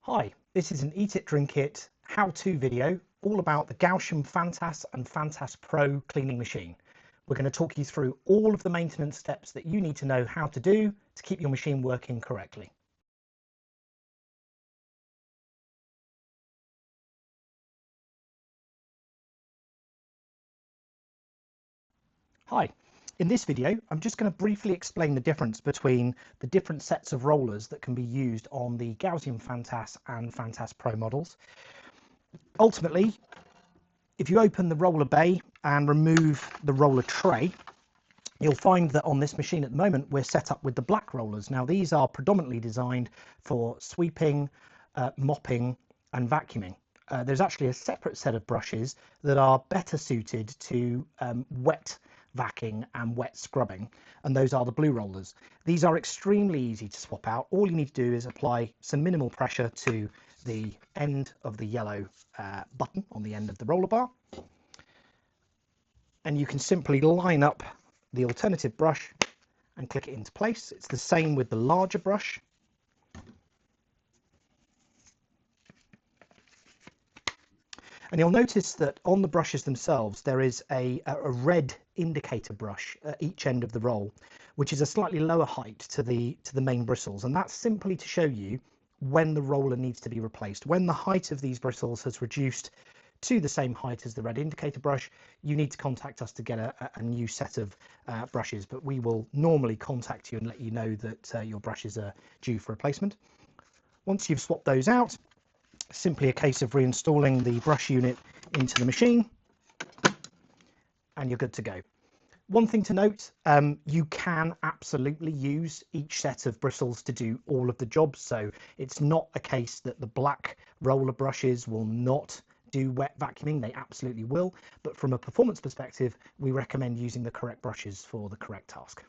Hi, this is an Eat It Drink It how-to video all about the Gausium Phantas and Phantas Pro cleaning machine. We're going to talk you through all of the maintenance steps that you need to know how to do to keep your machine working correctly. Hi, in this video I'm just going to briefly explain the difference between the different sets of rollers that can be used on the Gausium Phantas and Phantas Pro models. Ultimately, if you open the roller bay and remove the roller tray, you'll find that on this machine at the moment we're set up with the black rollers. Now these are predominantly designed for sweeping, mopping and vacuuming. There's actually a separate set of brushes that are better suited to wet vacuuming and wet scrubbing, and those are the blue rollers. These are extremely easy to swap out. All you need to do is apply some minimal pressure to the end of the yellow button on the end of the roller bar, and you can simply line up the alternative brush and click it into place. It's the same with the larger brush. And you'll notice that on the brushes themselves there is a red indicator brush at each end of the roll, which is a slightly lower height to the main bristles, and that's simply to show you when the roller needs to be replaced. When the height of these bristles has reduced to the same height as the red indicator brush, you need to contact us to get a new set of brushes, but we will normally contact you and let you know that your brushes are due for replacement. Once you've swapped those out, simply a case of reinstalling the brush unit into the machine and you're good to go. One thing to note, you can absolutely use each set of bristles to do all of the jobs, so it's not a case that the black roller brushes will not do wet vacuuming. They absolutely will, but from a performance perspective we recommend using the correct brushes for the correct task.